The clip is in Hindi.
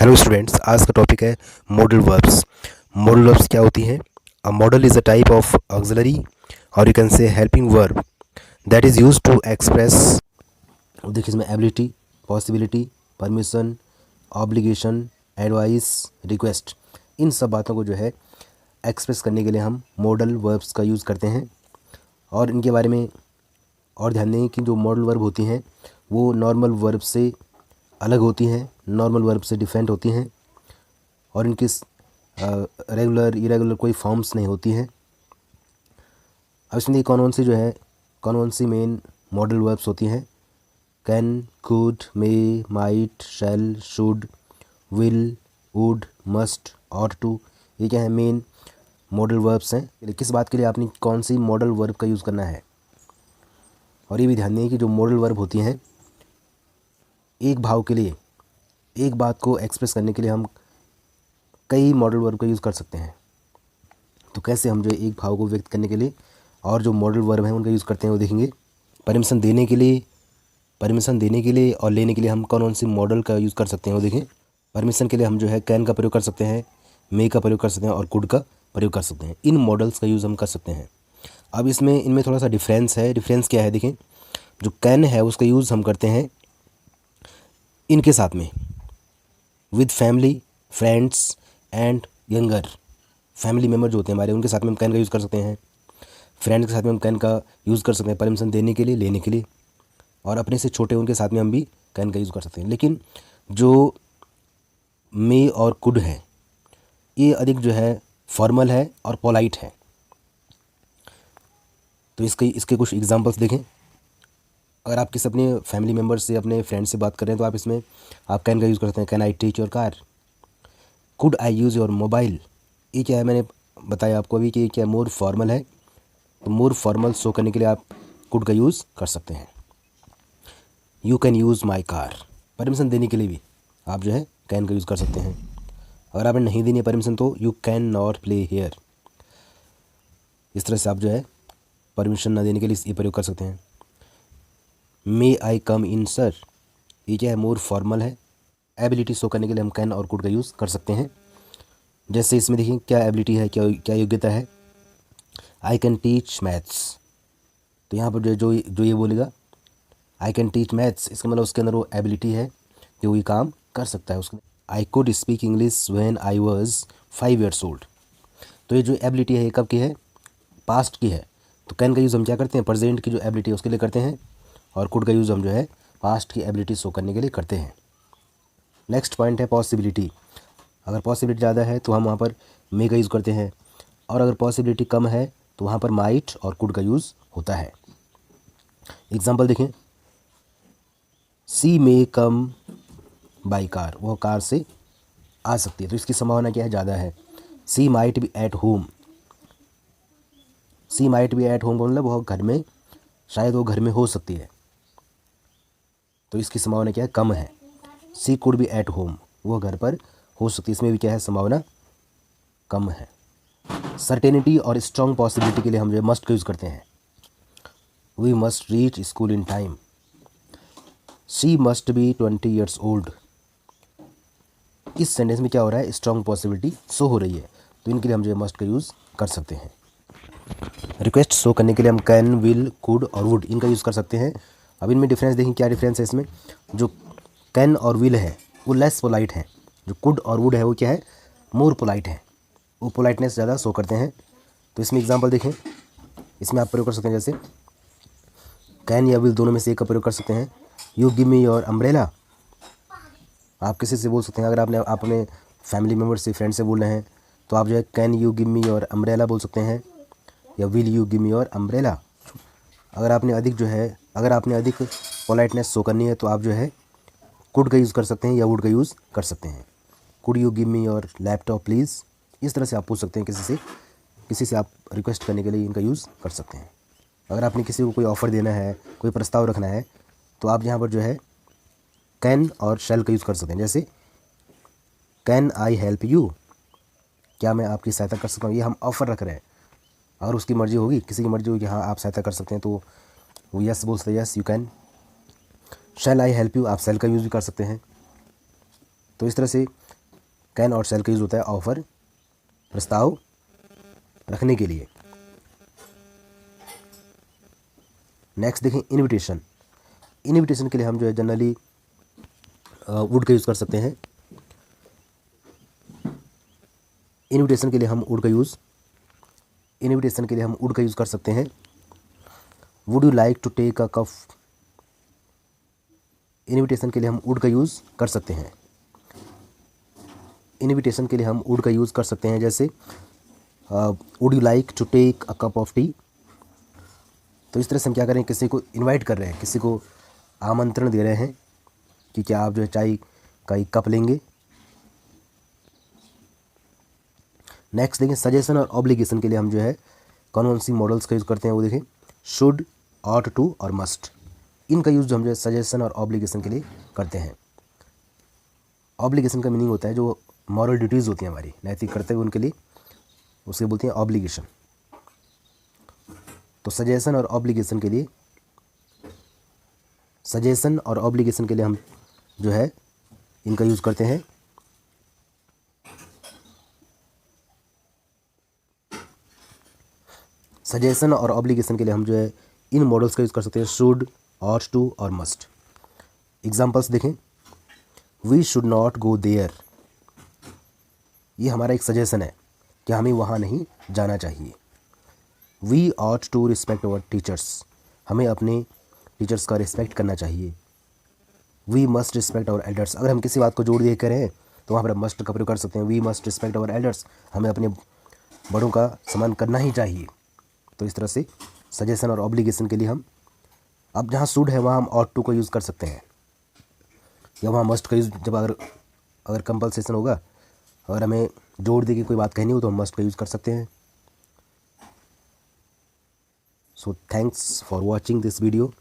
हेलो स्टूडेंट्स, आज का टॉपिक है मॉडल वर्ब्स। मॉडल वर्ब्स क्या होती हैं? A modal is a type of auxiliary और you can say helping verb that is used to express. देखिए इसमें ability, possibility, permission, obligation, advice, request, इन सब बातों को जो है एक्सप्रेस करने के लिए हम मॉडल वर्ब्स का यूज़ करते हैं। और इनके बारे में और ध्यान दें कि जो मॉडल वर्ब होती हैं वो नॉर्मल वर्ब से अलग होती हैं, नॉर्मल वर्ब से डिफरेंट होती हैं और इनकी रेगुलर इरेगुलर कोई फॉर्म्स नहीं होती हैं। अब इसमें कौन कौन सी मेन मॉडल वर्ब्स होती हैं? Can, could, may, might, shall, should, will, would, must, ought to, ये क्या है? मेन मॉडल वर्ब्स हैं। किस बात के लिए आपने कौन सी मॉडल वर्ब का यूज़ करना है? और ये भी ध्यान दें कि जो मॉडल वर्ब होती हैं एक भाव के लिए, एक बात को एक्सप्रेस करने के लिए हम कई मॉडल वर्ब का यूज़ कर सकते हैं। तो कैसे हम जो एक भाव को व्यक्त करने के लिए और जो मॉडल वर्ब हैं उनका यूज़ करते हैं वो देखेंगे। परमिशन देने के लिए और लेने के लिए हम कौन कौन सी मॉडल का यूज़ कर सकते हैं वो देखें। परमिशन के लिए हम जो है कैन का प्रयोग कर सकते हैं, मे का प्रयोग कर सकते हैं और कुड का प्रयोग कर सकते हैं। इन मॉडल्स का यूज़ हम कर सकते हैं। अब इनमें थोड़ा सा डिफरेंस है। डिफरेंस क्या है देखें। जो कैन है उसका यूज़ हम करते हैं इनके साथ में, with family, friends and younger. Family member जो होते हैं हमारे, उनके साथ में हम कैन का यूज़ कर सकते हैं। फ्रेंड्स के साथ में हम कैन का यूज़ कर सकते हैं परमिशन देने के लिए, लेने के लिए। और अपने से छोटे उनके साथ में हम भी कैन का यूज़ कर सकते हैं। लेकिन जो मे और कुड है ये अधिक जो है फॉर्मल है और पोलाइट है। तो इसके कुछ एग्जांपल्स देखें। अगर आप किसी अपने फैमिली मेम्बर से, अपने फ्रेंड से बात कर रहे हैं तो आप कैन का यूज़ कर सकते हैं। Can I take your car? Could I use your mobile? ये क्या है? मैंने बताया आपको अभी कि ये क्या मोर फॉर्मल है। तो मोर फॉर्मल शो करने के लिए आप कुड का यूज़ कर सकते हैं। You can use my car, permission देने के लिए भी आप जो है कैन का यूज़ कर सकते हैं। अगर आपने नहीं देनी है परमिशन तो you can not play here. इस तरह से आप जो है परमिशन ना देने के लिए ये प्रयोग कर सकते हैं। मे आई कम इन सर? ये क्या है? मोर फॉर्मल है। एबिलिटी शो करने के लिए हम कैन और कुड का यूज़ कर सकते हैं। जैसे इसमें देखिए क्या एबिलिटी है, क्या योग्यता है। I can teach maths. तो यहाँ पर जो ये बोलेगा आई कैन टीच मैथ्स, इसका मतलब उसके अंदर वो एबिलिटी है कि वो ये काम कर सकता है। उसके I could speak English when I was 5 years old। तो ये जो एबिलिटी है ये कब की है? पास्ट की है। तो कैन का यूज़ हम क्या करते हैं? प्रेजेंट की जो एबिलिटी है उसके लिए करते हैं। और कुड का यूज़ हम जो है पास्ट की एबिलिटी शो करने के लिए करते हैं। नेक्स्ट पॉइंट है पॉसिबिलिटी। अगर पॉसिबिलिटी ज़्यादा है तो हम वहाँ पर मे का यूज़ करते हैं, और अगर पॉसिबिलिटी कम है तो वहाँ पर माइट और कुड का यूज़ होता है। एग्जाम्पल देखें। सी मे कम बाई कार, वो कार से आ सकती है। तो इसकी संभावना क्या है? ज़्यादा है। She might be at home. She might be at home मतलब वो घर में, शायद वो घर में हो सकती है। तो इसकी संभावना क्या है? कम है। सी कुड बी एट होम, वो घर पर हो सकती है। इसमें भी क्या है? संभावना कम है। सर्टेनिटी और स्ट्रॉन्ग पॉसिबिलिटी के लिए हम जो मस्ट का यूज़ करते हैं। We must reach school in time. She must be 20 years old। इस सेंटेंस में क्या हो रहा है? स्ट्रॉन्ग पॉसिबिलिटी शो हो रही है, तो इनके लिए हम जो मस्ट का यूज़ कर सकते हैं। रिक्वेस्ट शो करने के लिए हम कैन, विल, कुड और वुड इनका यूज़ कर सकते हैं। अब इनमें डिफरेंस देखें। क्या डिफरेंस है इसमें? जो कैन और विल है वो लेस पोलाइट है। जो कुड और वुड है वो क्या है? मोर पोलाइट है। वो पोलाइटनेस ज़्यादा शो करते हैं। तो इसमें एग्जांपल देखें। इसमें आप प्रयोग कर सकते हैं जैसे कैन या विल दोनों में से एक का प्रयोग कर सकते हैं। You give me your umbrella, आप किसी से बोल सकते हैं। अगर आप अपने फैमिली मेम्बर से, फ्रेंड से बोल रहे हैं तो आप जो है can you give me your umbrella बोल सकते हैं, या will you give me your umbrella. अगर आपने अधिक पोलाइटनेस शो करनी है तो आप जो है कुड का यूज़ कर सकते हैं या वुड का यूज़ कर सकते हैं। Could you give me your laptop please, इस तरह से आप पूछ सकते हैं किसी से आप रिक्वेस्ट करने के लिए इनका यूज़ कर सकते हैं। अगर आपने किसी को कोई ऑफ़र देना है, कोई प्रस्ताव रखना है, तो आप यहाँ पर जो है कैन और शैल का यूज़ कर सकते हैं। जैसे कैन आई हेल्प यू, क्या मैं आपकी सहायता कर सकता हूँ? ये हम ऑफ़र रख रहे हैं। अगर उसकी मर्ज़ी होगी, किसी की मर्ज़ी होगी हाँ आप सहायता कर सकते हैं, तो वो यस बोल सकते हैं, yes you can. Shall I help you, आप शैल का यूज़ भी कर सकते हैं। तो इस तरह से कैन और शैल का यूज़ होता है ऑफर, प्रस्ताव रखने के लिए। नेक्स्ट देखें इनविटेशन। इनविटेशन के लिए हम जो है जनरली वुड का यूज़ कर सकते हैं। इनविटेशन के लिए हम वुड का यूज़ कर सकते हैं। Would you like to take a cup. Invitation के लिए हम वुड का यूज़ कर सकते हैं। इनविटेशन के लिए हम वुड का यूज़ कर सकते हैं, जैसे would you like to take a cup of tea. तो इस तरह से हम क्या करें, किसी को इनवाइट कर रहे हैं, किसी को आमंत्रण दे रहे हैं कि क्या आप जो है चाय का एक कप लेंगे। नेक्स्ट देखें सजेशन और ऑब्लिगेशन के लिए हम जो है कौन कौन सी मॉडल्स का यूज़ करते हैं वो देखें। शुड, ऑट टू और मस्ट, इनका यूज़ हम जो है सजेशन और ऑब्लिगेशन के लिए करते हैं। ऑब्लिगेशन का मीनिंग होता है जो मॉरल ड्यूटीज़ होती हैं हमारी, नैतिक कर्तव्य, उनके लिए उसके बोलते हैं ऑब्लिगेशन। तो सजेशन और ऑब्लिगेशन के लिए हम जो है इनका यूज़ करते हैं। सजेशन और ऑब्लिगेशन के लिए हम जो है इन मॉडल्स का यूज़ कर सकते हैं, शुड, ऑट टू और मस्ट। एग्जाम्पल्स देखें। We should not go there, ये हमारा एक सजेशन है कि हमें वहाँ नहीं जाना चाहिए। We ought to respect our teachers, हमें अपने टीचर्स का रिस्पेक्ट करना चाहिए। We must respect our elders, अगर हम किसी बात को जोड़ दिए करें तो वहाँ पर मस्ट का प्रयोग कर सकते हैं। We must respect our elders, हमें अपने बड़ों का सम्मान करना ही चाहिए। तो इस तरह से सजेशन और ऑब्लिगेशन के लिए हम, अब जहाँ शुड है वहाँ हम ऑट टू को यूज़ कर सकते हैं, या वहाँ मस्ट का यूज़ जब अगर कंपल्सेशन होगा, अगर हमें जोड़ दे के कोई बात कहनी हो तो हम मस्ट का यूज़ कर सकते हैं। So thanks for watching this video.